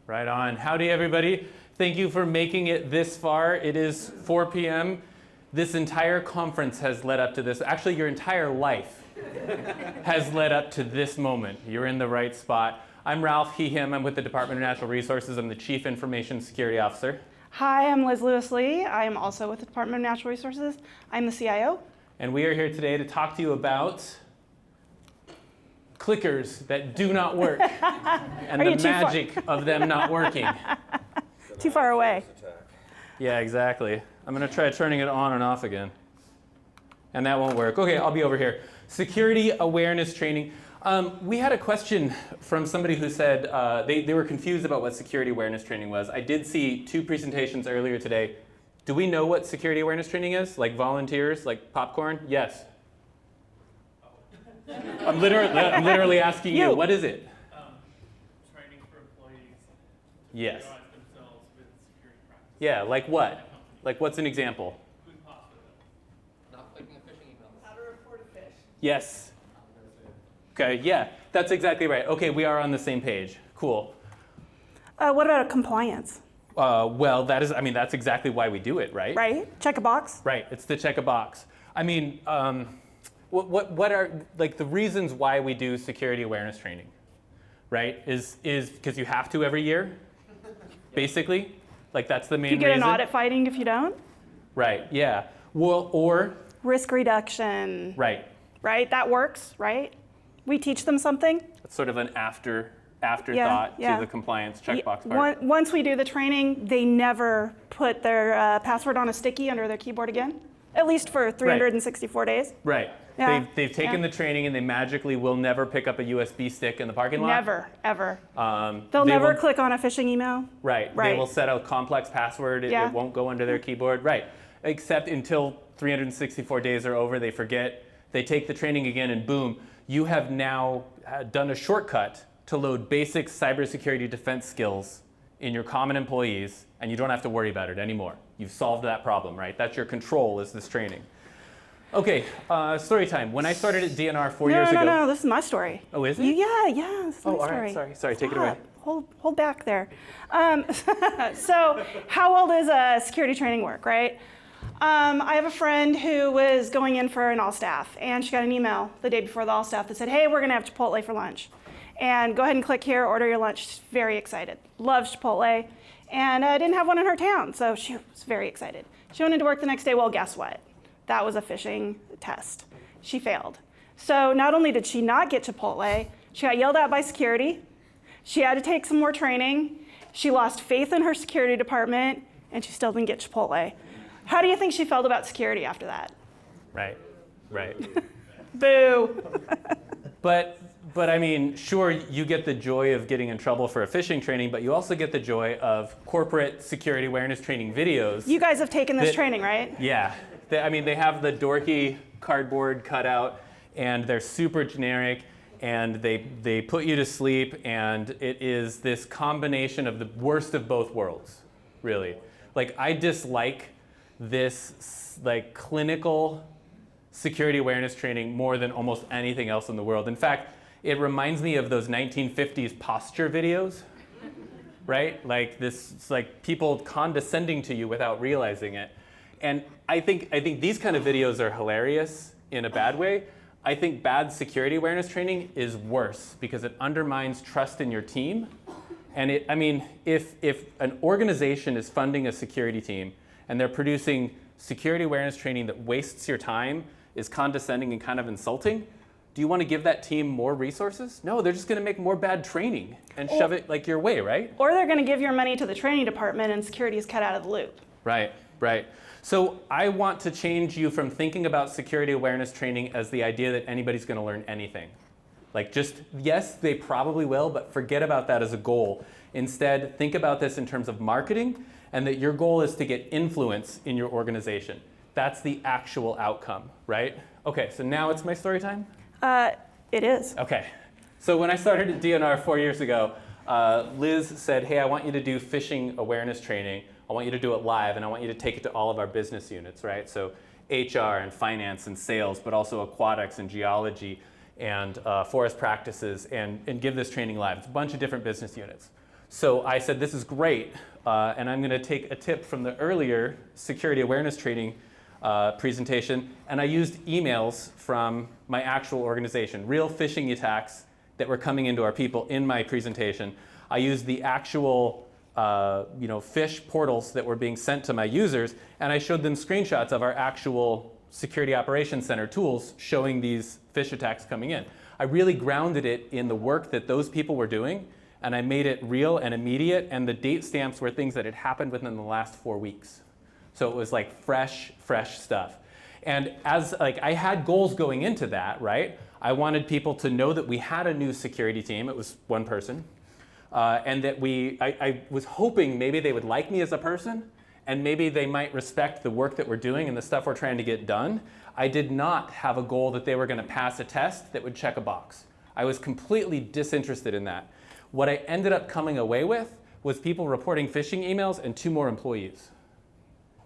Right on. Howdy, everybody. Thank you for making it this far. It is 4 p.m. This entire conference has led up to this. Actually, your entire life has led up to this moment. You're in the right spot. I'm Ralph, he, him. I'm with the Department of Natural Resources. I'm the Chief Information Security Officer. Hi, I'm Liz Lewis-Lee. I am also with the Department of Natural Resources. I'm the CIO. And we are here today to talk to you about clickers that do not work and the magic of them not working. Too far away. Yeah, exactly. I'm going to try turning it on and off again. And that won't work. Okay, I'll be over here. Security awareness training. We had a question from somebody who said they were confused about what security awareness training was. I did see 2 presentations earlier today. Do we know what security awareness training is? Like volunteers, like popcorn? Yes. I'm literally asking you, what is it? Training for employees. Yes. To familiarize themselves with security practices. Yeah, like what? Like what's an example? Including pasta. Not clicking a phishing email. How to report a fish. Yes. Okay, yeah, that's exactly right. Okay, we are on the same page. Cool. What about compliance? Well, that's exactly why we do it, right? Right? Check a box? Right, it's to check a box. I mean, what are like the reasons why we do security awareness training, right? Is because you have to every year, basically? Like that's the main reason? You get an audit finding if you don't? Right, yeah. Well, or? Risk reduction. Right. Right, that works, right? We teach them something. It's sort of an afterthought Yeah. to the compliance checkbox part. Once we do the training, they never put their password on a sticky under their keyboard again, at least for 364 days. Right. Yeah. They've taken the training and they magically will never pick up a USB stick in the parking lot. Never, ever. They They'll never will, click on a phishing email. Right. They will set a complex password. It won't go under their keyboard. Right. Except until 364 days are over, they forget. They take the training again and boom, you have now done a shortcut to load basic cybersecurity defense skills in your common employees, and you don't have to worry about it anymore. You've solved that problem, right? That's your control, is this training. Okay, story time. When I started at DNR 4 years ago. No, this is my story. Oh, is it? Yeah, this is my story. All right, sorry, take it away. Hold back there. So how well does security training work, right? I have a friend who was going in for an all-staff, and she got an email the day before the all-staff that said, hey, we're going to have Chipotle for lunch. And go ahead and click here, order your lunch. She's very excited. Loves Chipotle. And didn't have one in her town, so she was very excited. She went into work the next day. Well, guess what? That was a phishing test. She failed. So not only did she not get Chipotle, she got yelled at by security. She had to take some more training. She lost faith in her security department, and she still didn't get Chipotle. How do you think she felt about security after that? Right. Boo. But I mean, sure, you get the joy of getting in trouble for a phishing training, but you also get the joy of corporate security awareness training videos. You guys have taken this training, right? Yeah. They have the dorky cardboard cutout, and they're super generic, and they put you to sleep, and it is this combination of the worst of both worlds, really. Like, I dislike this like clinical security awareness training more than almost anything else in the world. In fact, it reminds me of those 1950s posture videos, right? Like this, it's like people condescending to you without realizing it. And I think these kind of videos are hilarious in a bad way. I think bad security awareness training is worse because it undermines trust in your team. And if an organization is funding a security team and they're producing security awareness training that wastes your time, is condescending and kind of insulting, do you want to give that team more resources? No, they're just going to make more bad training and shove it like your way, right? Or they're going to give your money to the training department and security is cut out of the loop. Right. So I want to change you from thinking about security awareness training as the idea that anybody's going to learn anything. Like yes, they probably will, but forget about that as a goal. Instead, think about this in terms of marketing and that your goal is to get influence in your organization. That's the actual outcome, right? Okay, so now it's my story time? It is. Okay, so when I started at DNR 4 years ago, Liz said, hey, I want you to do phishing awareness training. I want you to do it live, and I want you to take it to all of our business units, right? So HR and finance and sales, but also aquatics and geology and forest practices, and give this training live. It's a bunch of different business units. So I said, this is great, and I'm going to take a tip from the earlier security awareness training presentation, and I used emails from my actual organization, real phishing attacks that were coming into our people in my presentation. I used the actual phish portals that were being sent to my users, and I showed them screenshots of our actual Security Operations Center tools showing these phish attacks coming in. I really grounded it in the work that those people were doing, and I made it real and immediate, and the date stamps were things that had happened within the last 4 weeks. So it was like fresh stuff. And as I had goals going into that, right? I wanted people to know that we had a new security team. It was one person. And that I was hoping maybe they would like me as a person, and maybe they might respect the work that we're doing and the stuff we're trying to get done. I did not have a goal that they were going to pass a test that would check a box. I was completely disinterested in that. What I ended up coming away with was people reporting phishing emails and 2 more employees.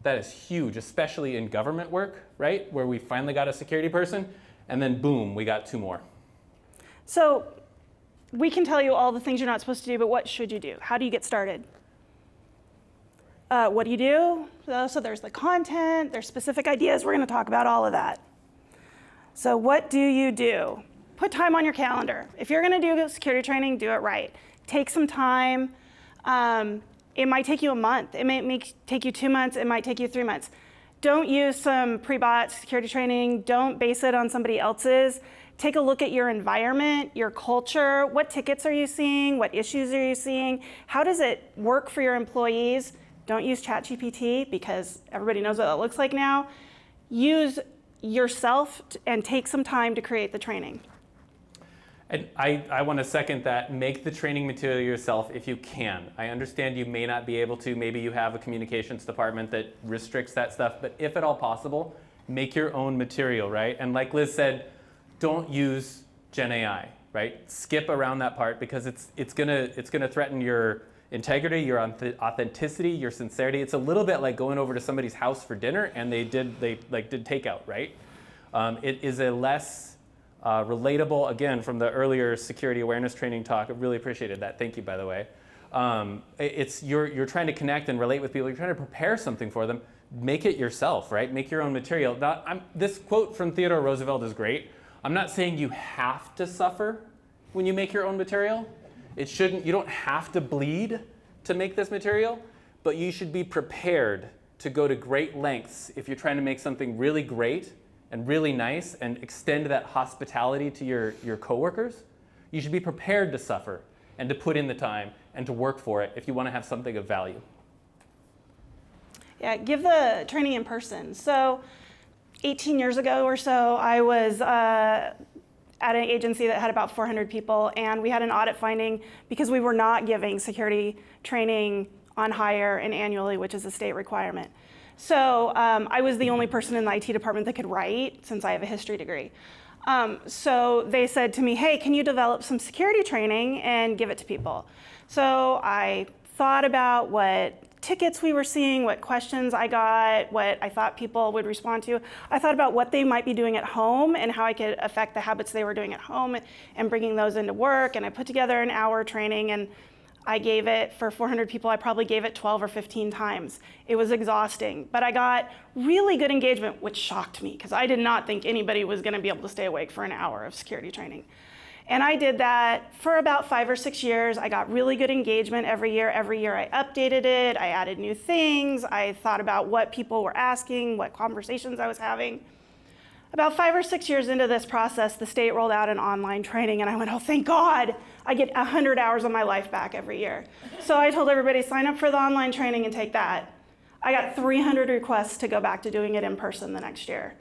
That is huge, especially in government work, right? Where we finally got a security person, and then boom, we got 2 more. So we can tell you all the things you're not supposed to do, but what should you do? How do you get started? What do you do? So there's the content, there's specific ideas. We're going to talk about all of that. So what do you do? Put time on your calendar. If you're going to do security training, do it right. Take some time. It might take you a month. It may take you 2 months. It might take you 3 months. Don't use some pre-bought security training. Don't base it on somebody else's. Take a look at your environment, your culture. What tickets are you seeing? What issues are you seeing? How does it work for your employees? Don't use ChatGPT because everybody knows what that looks like now. Use yourself and take some time to create the training. And I want to second that. Make the training material yourself if you can. I understand you may not be able to. Maybe you have a communications department that restricts that stuff. But if at all possible, make your own material, right? And like Liz said, don't use Gen AI, right? Skip around that part because it's gonna threaten your integrity, your authenticity, your sincerity. It's a little bit like going over to somebody's house for dinner and they did takeout, right? It is a less relatable, again, from the earlier security awareness training talk. I really appreciated that. Thank you, by the way. You're trying to connect and relate with people. You're trying to prepare something for them. Make it yourself, right? Make your own material. This quote from Theodore Roosevelt is great. I'm not saying you have to suffer when you make your own material. You don't have to bleed to make this material, but you should be prepared to go to great lengths if you're trying to make something really great and really nice and extend that hospitality to your coworkers. You should be prepared to suffer and to put in the time and to work for it if you want to have something of value. Yeah, give the training in person. So 18 years ago or so, I was at an agency that had about 400 people, and we had an audit finding because we were not giving security training on hire and annually, which is a state requirement. So I was the only person in the IT department that could write, since I have a history degree. So they said to me, hey, can you develop some security training and give it to people? So I thought about what tickets we were seeing, what questions I got, what I thought people would respond to. I thought about what they might be doing at home and how I could affect the habits they were doing at home and bringing those into work. And I put together an hour training, and I gave it for 400 people. I probably gave it 12 or 15 times. It was exhausting, but I got really good engagement, which shocked me because I did not think anybody was going to be able to stay awake for an hour of security training. And I did that for about 5 or 6 years. I got really good engagement every year. Every year I updated it. I added new things. I thought about what people were asking, what conversations I was having. About 5 or 6 years into this process, the state rolled out an online training, and I went, oh, thank God. I get 100 hours of my life back every year. So I told everybody, sign up for the online training and take that. I got 300 requests to go back to doing it in person the next year.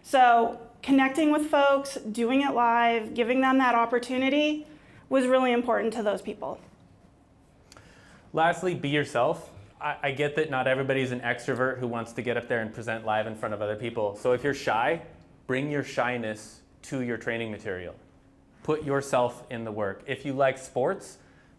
So connecting with folks, doing it live, giving them that opportunity was really important to those people. Lastly, be yourself. I get that not everybody's an extrovert who wants to get up there and present live in front of other people. So if you're shy, bring your shyness to your training material. Put yourself in the work. If you like sports,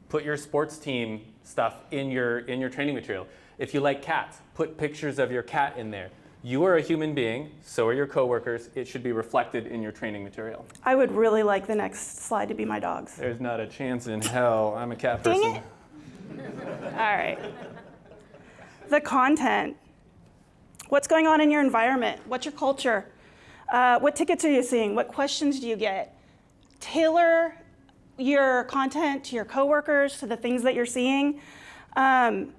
put your sports team stuff in your training material. If you like cats, put pictures of your cat in there. You are a human being, so are your coworkers. It should be reflected in your training material. I would really like the next slide to be my dogs. There's not a chance in hell. I'm a cat person. Dang All right. The content. What's going on in your environment? What's your culture? What tickets are you seeing? What questions do you get? Tailor your content to your coworkers, to the things that you're seeing. And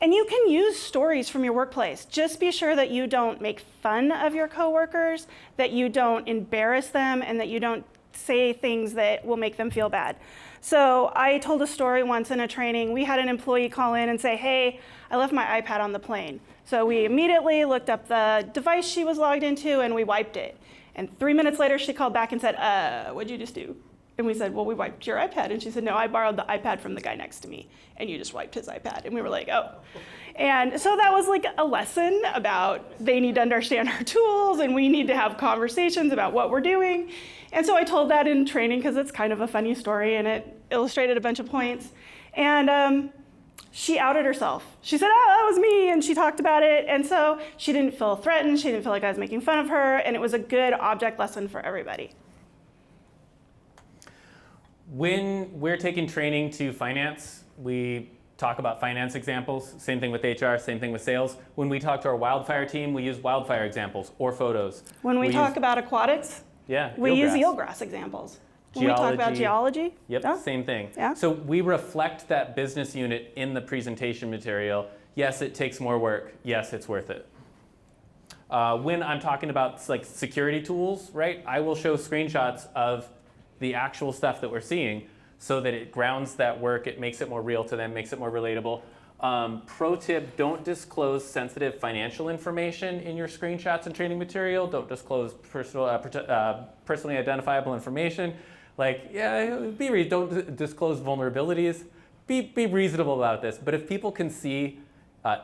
you can use stories from your workplace. Just be sure that you don't make fun of your coworkers, that you don't embarrass them, and that you don't say things that will make them feel bad. So I told a story once in a training. We had an employee call in and say, hey, I left my iPad on the plane. So we immediately looked up the device she was logged into and we wiped it. And 3 minutes later, she called back and said, what'd you just do? And we said, well, we wiped your iPad. And she said, no, I borrowed the iPad from the guy next to me, and you just wiped his iPad. And we were like, oh. And so that was like a lesson about they need to understand our tools, and we need to have conversations about what we're doing. And so I told that in training because it's kind of a funny story, and it illustrated a bunch of points. And she outed herself. She said, oh, that was me, and she talked about it. And so she didn't feel threatened. She didn't feel like I was making fun of her, and it was a good object lesson for everybody. When we're taking training to finance, we talk about finance examples. Same thing with HR, same thing with sales. When we talk to our wildfire team, we use wildfire examples or photos. When we talk about aquatics, we use eelgrass examples. When we talk about geology, yep, same thing. Yeah. So we reflect that business unit in the presentation material. Yes, it takes more work. Yes, it's worth it. When I'm talking about like security tools, right, I will show screenshots of the actual stuff that we're seeing so that it grounds that work, it makes it more real to them, makes it more relatable. Pro tip, don't disclose sensitive financial information in your screenshots and training material. Don't disclose personally identifiable information. Like, don't disclose vulnerabilities. Be reasonable about this. But if people can see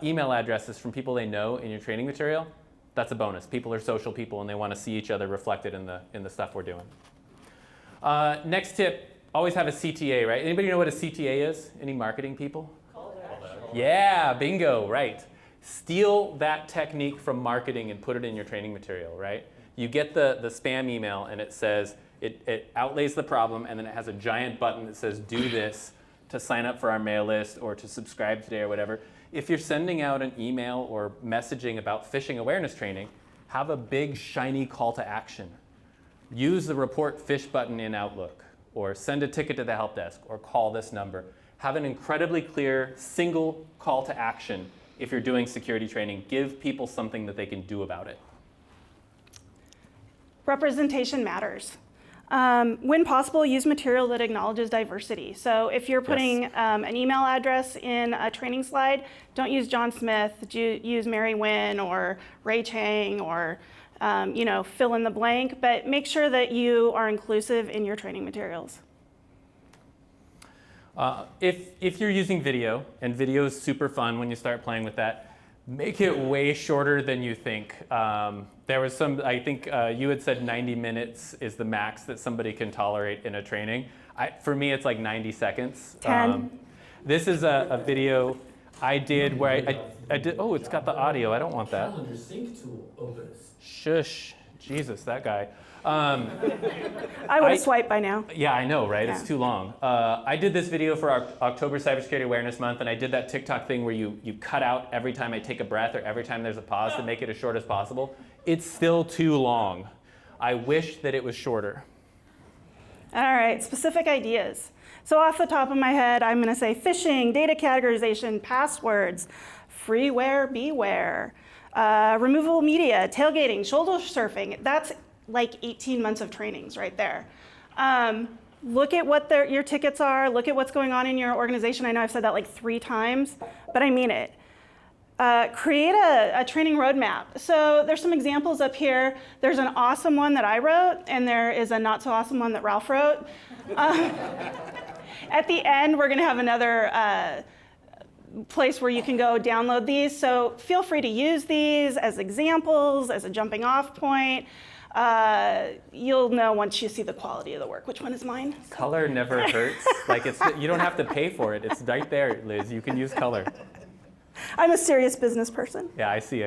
email addresses from people they know in your training material, that's a bonus. People are social people and they want to see each other reflected in the stuff we're doing. Next tip, always have a CTA, right? Anybody know what a CTA is? Any marketing people? Yeah, bingo, right. Steal that technique from marketing and put it in your training material, right? You get the spam email and it says, it outlays the problem and then it has a giant button that says do this to sign up for our mail list or to subscribe today or whatever. If you're sending out an email or messaging about phishing awareness training, have a big shiny call to action. Use the report fish button in Outlook, or send a ticket to the help desk, or call this number. Have an incredibly clear single call to action if you're doing security training. Give people something that they can do about it. Representation matters. When possible, use material that acknowledges diversity. So if you're putting an email address in a training slide, don't use John Smith, use Mary Wynn or Ray Chang or fill in the blank, but make sure that you are inclusive in your training materials. If you're using video, and video is super fun when you start playing with that, make it way shorter than you think. There was I think you had said 90 minutes is the max that somebody can tolerate in a training. For me, it's like 90 seconds. 10. This is a video I did where I did, oh, it's got the audio. I don't want that. Calendar sync tool opens. Shush, Jesus, that guy. I would have swiped by now. Yeah, I know, right? Yeah. It's too long. I did this video for our October Cybersecurity Awareness Month, and I did that TikTok thing where you cut out every time I take a breath or every time there's a pause to make it as short as possible. It's still too long. I wish that it was shorter. All right, specific ideas. So off the top of my head, I'm going to say phishing, data categorization, passwords, freeware, beware, removable media, tailgating, shoulder surfing. That's like 18 months of trainings right there. Look at what your tickets are. Look at what's going on in your organization. I know I've said that like 3 times, but I mean it. Create a training roadmap. So there's some examples up here. There's an awesome one that I wrote, and there is a not so awesome one that Ralph wrote. At the end, we're going to have another place where you can go download these. So feel free to use these as examples, as a jumping off point. You'll know once you see the quality of the work. Which one is mine? Color never hurts. Like you don't have to pay for it. It's right there, Liz. You can use color. I'm a serious business person. Yeah, I see.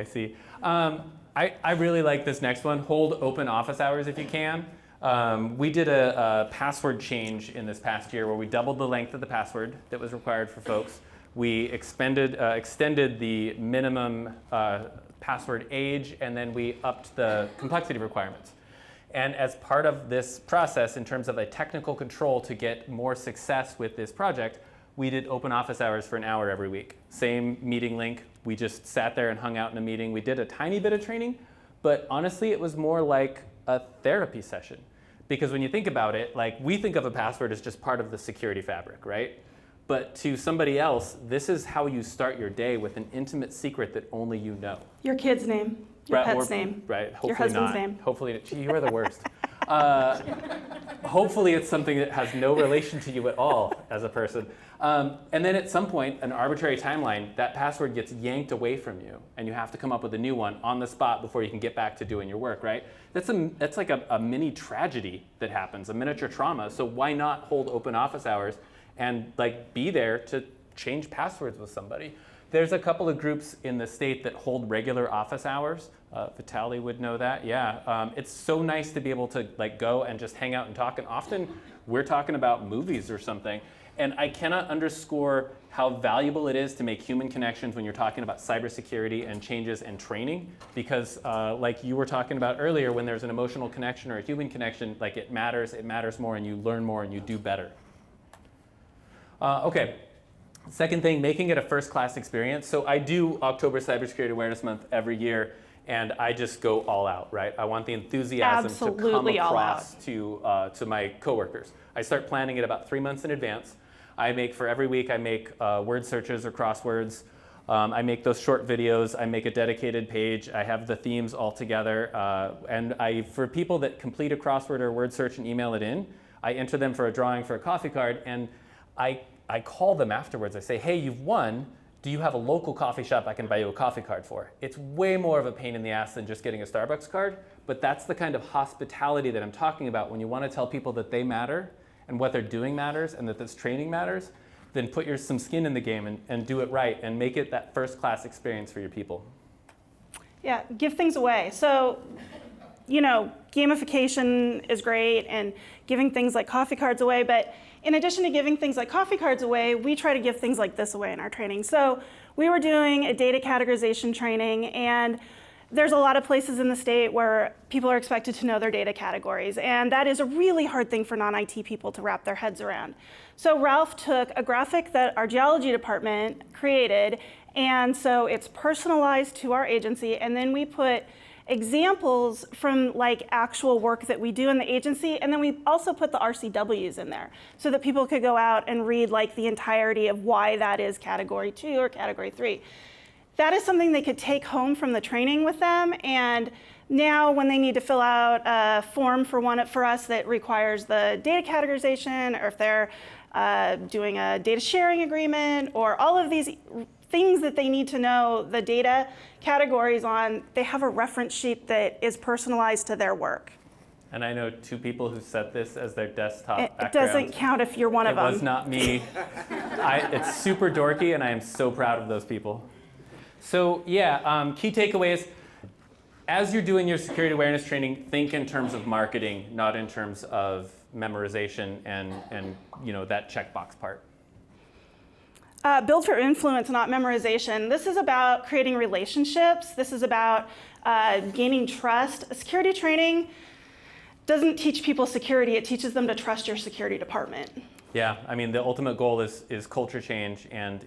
I really like this next one. Hold open office hours if you can. We did a password change in this past year where we doubled the length of the password that was required for folks. We extended the minimum password age, and then we upped the complexity requirements. And as part of this process, in terms of a technical control to get more success with this project, we did open office hours for an hour every week. Same meeting link. We just sat there and hung out in a meeting. We did a tiny bit of training, but honestly, it was more like a therapy session. Because when you think about it, like, we think of a password as just part of the security fabric, right? But to somebody else, this is how you start your day with an intimate secret that only you know. Your kid's name, your Right, pet's name, right? Hopefully your husband's not. name. Hopefully, gee, you are the worst. Hopefully it's something that has no relation to you at all as a person. And then at some point, an arbitrary timeline, that password gets yanked away from you, and you have to come up with a new one on the spot before you can get back to doing your work, right? That's like a mini tragedy that happens, a miniature trauma. So why not hold open office hours and like be there to change passwords with somebody? There's a couple of groups in the state that hold regular office hours. Vitaly would know that, yeah. It's so nice to be able to like go and just hang out and talk, and often we're talking about movies or something. And I cannot underscore how valuable it is to make human connections when you're talking about cybersecurity and changes and training, because like you were talking about earlier, when there's an emotional connection or a human connection, like it matters more, and you learn more and you do better. Okay. Second thing, making it a first-class experience. So I do October Cybersecurity Awareness Month every year, and I just go all out, right? I want the enthusiasm Absolutely to come all across to my coworkers. I start planning it about 3 months in advance. For every week, I make word searches or crosswords. I make those short videos. I make a dedicated page. I have the themes all together. And for people that complete a crossword or word search and email it in, I enter them for a drawing for a coffee card, and I call them afterwards. I say, hey, you've won. Do you have a local coffee shop I can buy you a coffee card for? It's way more of a pain in the ass than just getting a Starbucks card, but that's the kind of hospitality that I'm talking about when you want to tell people that they matter and what they're doing matters and that this training matters. Then put some skin in the game and do it right and make it that first-class experience for your people. Yeah, give things away. So, you know, gamification is great and giving things like coffee cards away, but in addition to giving things like coffee cards away, we try to give things like this away in our training. So we were doing a data categorization training, and there's a lot of places in the state where people are expected to know their data categories, and that is a really hard thing for non-IT people to wrap their heads around. So Ralph took a graphic that our geology department created, and so it's personalized to our agency, and then we put examples from like actual work that we do in the agency, and then we also put the RCWs in there so that people could go out and read like the entirety of why that is category 2 or category 3. That is something they could take home from the training with them, and now when they need to fill out a form for us that requires the data categorization, or if they're doing a data sharing agreement, or all of these things that they need to know the data categories on, they have a reference sheet that is personalized to their work. And I know 2 people who set this as their desktop It background. doesn't count if you're one of them. It was not me. It's super dorky, and I am so proud of those people. So yeah, key takeaways. As you're doing your security awareness training, think in terms of marketing, not in terms of memorization and you know, that checkbox part. Build for influence, not memorization. This is about creating relationships. This is about gaining trust. Security training doesn't teach people security. It teaches them to trust your security department. Yeah, I mean, the ultimate goal is culture change, and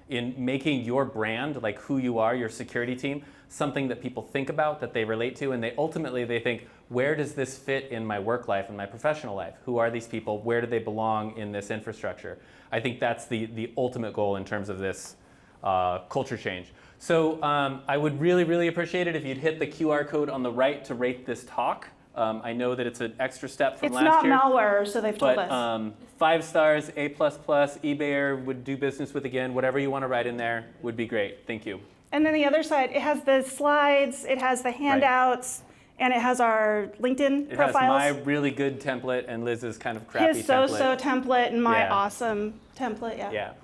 in making your brand, like who you are, your security team, something that people think about, that they relate to, and they think, where does this fit in my work life and my professional life? Who are these people? Where do they belong in this infrastructure? I think that's the ultimate goal in terms of this culture change. So I would really, really appreciate it if you'd hit the QR code on the right to rate this talk. I know that it's an extra step from last year. It's not malware, so they've told but, us. 5 stars, A++, eBayer would do business with again. Whatever you want to write in there would be great. Thank you. And then the other side, it has the slides, it has the handouts, and it has our LinkedIn It profiles. has my really good template and Liz's kind of crappy His template. so-so template and my Yeah. awesome template. Yeah.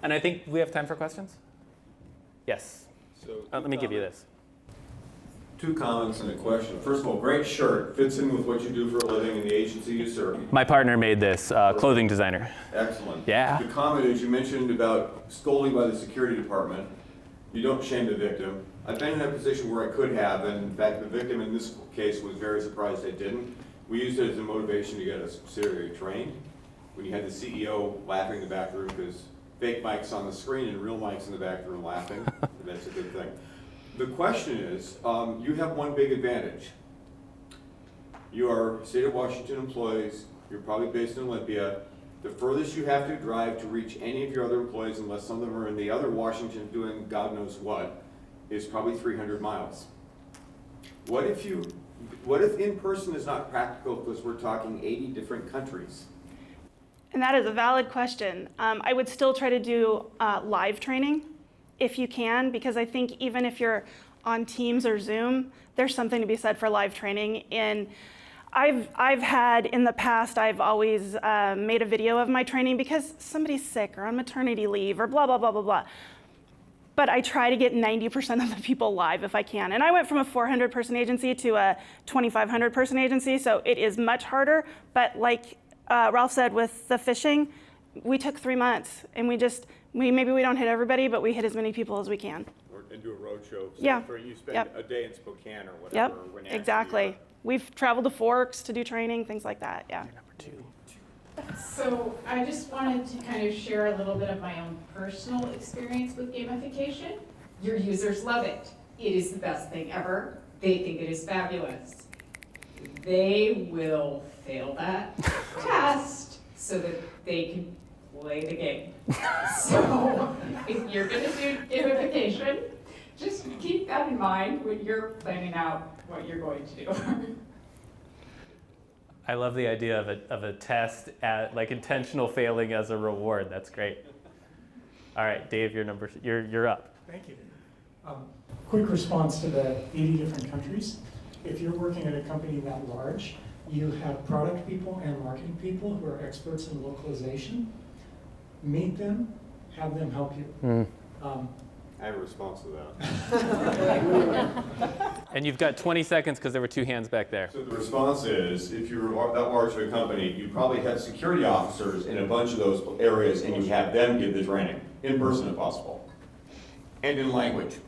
And I think we have time for questions? Yes. So Let me give you this. Two comments and a question. First of all, great shirt. Fits in with what you do for a living in the agency you serve. My partner made this, clothing designer. Excellent. Yeah. The comment is you mentioned about scolding by the security department. You don't shame the victim. I've been in a position where I could have, and in fact the victim in this case was very surprised I didn't. We used it as a motivation to get us serially trained. When you had the CEO laughing in the back room because fake mics on the screen and real mics in the back room laughing, that's a good thing. The question is, you have one big advantage. You are state of Washington employees, you're probably based in Olympia. The furthest you have to drive to reach any of your other employees, unless some of them are in the other Washington doing God knows what, is probably 300 miles. What if in person is not practical because we're talking 80 different countries? And that is a valid question. I would still try to do live training if you can, because I think even if you're on Teams or Zoom, there's something to be said for live training. And I've had in the past, I've always made a video of my training because somebody's sick or on maternity leave or blah, blah, blah, blah, blah. But I try to get 90% of the people live if I can. And I went from a 400-person agency to a 2,500-person agency, so it is much harder. But like Ralph said with the fishing, we took 3 months, and maybe we don't hit everybody, but we hit as many people as we can. And do a road show. So Yeah. For you spend Yep. a day in Spokane or whatever. Yep, when after exactly. you're- We've traveled to Forks to do training, things like that, yeah. Number 2. So I just wanted to kind of share a little bit of my own personal experience with gamification. Your users love it. It is the best thing ever. They think it is fabulous. They will fail that test so that they can play the game. So if you're gonna do gamification, just keep that in mind when you're planning out what you're going to do. I love the idea of a test at like intentional failing as a reward. That's great. All right, Dave, you're up. Thank you. Quick response to the 80 different countries. If you're working at a company that large, you have product people and marketing people who are experts in localization. Meet them, have them help you. I have a response to that. And you've got 20 seconds because there were 2 hands back there. So the response is, if you're that large of a company, you probably have security officers in a bunch of those areas and you have them give the training, in person if possible, and in language.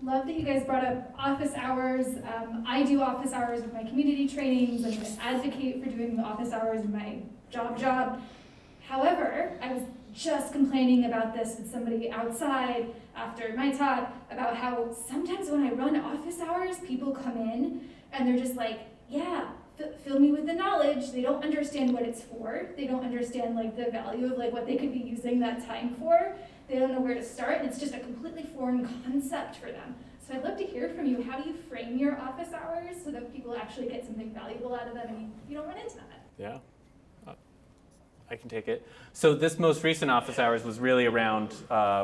Love that you guys brought up office hours. I do office hours with my community trainings. I'm an advocate for doing the office hours in my job. However, I was just complaining about this with somebody outside after my talk about how sometimes when I run office hours, people come in and they're just like, yeah, fill me with the knowledge. They don't understand what it's for. They don't understand like the value of like what they could be using that time for. They don't know where to start, and it's just a completely foreign concept for them. So I'd love to hear from you. How do you frame your office hours so that people actually get something valuable out of them and you don't run into that? Yeah, I can take it. So this most recent office hours was really around,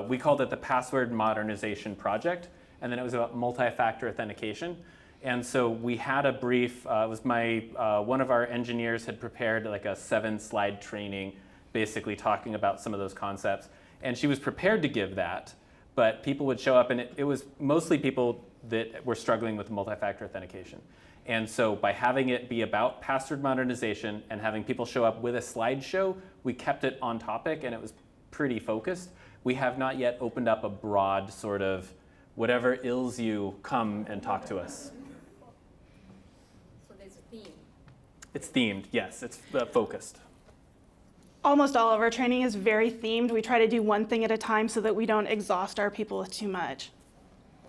we called it the Password Modernization Project, and then it was about multi-factor authentication. And so we had a brief, it was one of our engineers had prepared like a 7-slide training, basically talking about some of those concepts. And she was prepared to give that, but people would show up, and it was mostly people that were struggling with multi-factor authentication. And so by having it be about password modernization and having people show up with a slideshow, we kept it on topic and it was pretty focused. We have not yet opened up a broad sort of whatever ills you, come and talk to us. So there's a theme. It's themed, yes, it's focused. Almost all of our training is very themed. We try to do one thing at a time so that we don't exhaust our people with too much.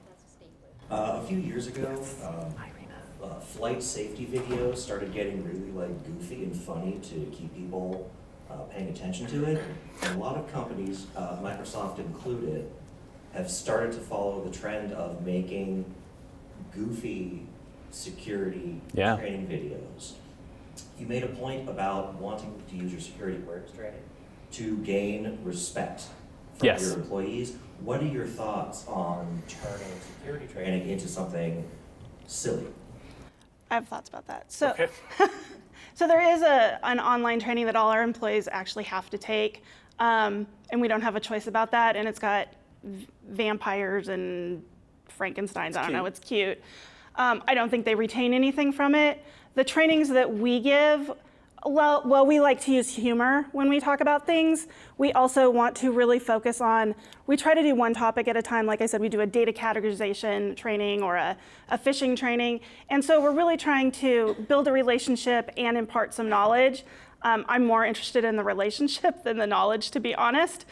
That's a statement. A few years ago, flight safety videos started getting really like goofy and funny to keep people paying attention to it. And a lot of companies, Microsoft included, have started to follow the trend of making goofy security training videos. You made a point about wanting to use your security awareness training to gain respect from your employees. What are your thoughts on turning security training into something silly? I have thoughts about that. So, so there is an online training that all our employees actually have to take, and we don't have a choice about that. And it's got vampires and Frankensteins. I don't know. It's cute. I don't think they retain anything from it. The trainings that we give, well, we like to use humor when we talk about things. We also want to really focus on, we try to do one topic at a time. Like I said, we do a data categorization training or a phishing training. And so we're really trying to build a relationship and impart some knowledge. I'm more interested in the relationship than the knowledge, to be honest,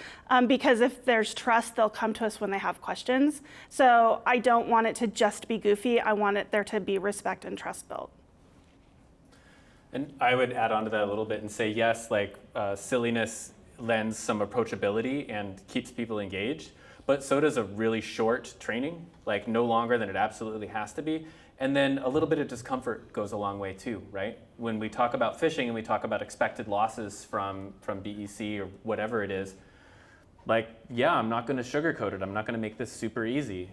because if there's trust, they'll come to us when they have questions. So I don't want it to just be goofy. I want there to be respect and trust built. And I would add on to that a little bit and say, yes, like silliness lends some approachability and keeps people engaged, but so does a really short training, like no longer than it absolutely has to be. And then a little bit of discomfort goes a long way too, right? When we talk about phishing and we talk about expected losses from BEC or whatever it is, like, yeah, I'm not gonna sugarcoat it. I'm not gonna make this super easy.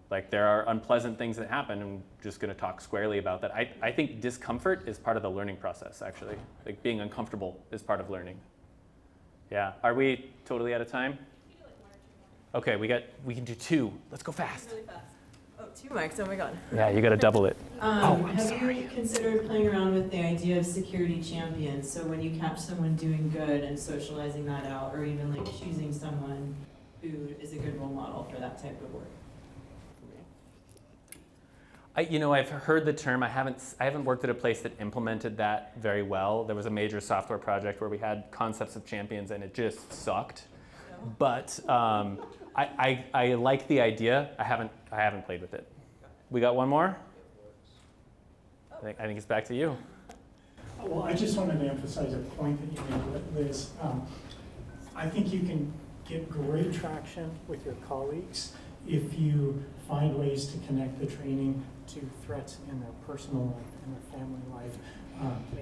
Like there are unpleasant things that happen, and I'm just gonna talk squarely about that. I think discomfort is part of the learning process, actually. Like being uncomfortable is part of learning. Yeah, are we totally out of time? Okay, we can do 2. Let's go fast. Really fast. Oh, 2 mics, oh my God. Yeah, you gotta double it. Have you considered playing around with the idea of security champions? So when you catch someone doing good and socializing that out, or even like choosing someone who is a good role model for that type of work? I've heard the term. I haven't worked at a place that implemented that very well. There was a major software project where we had concepts of champions, and it just sucked. But I like the idea. I haven't played with it. We got one more? I think it's back to you. Well, I just wanted to emphasize a point that you made, Liz. I think you can get great traction with your colleagues if you find ways to connect the training to threats in their personal life and their family life.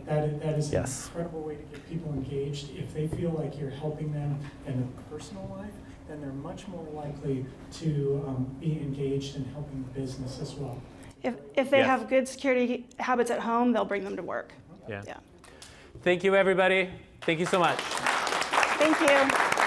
That is an incredible way to get people engaged. If they feel like you're helping them in their personal life, then they're much more likely to be engaged in helping the business as well. If they have good security habits at home, they'll bring them to work. Yeah. Thank you, everybody. Thank you so much. Thank you.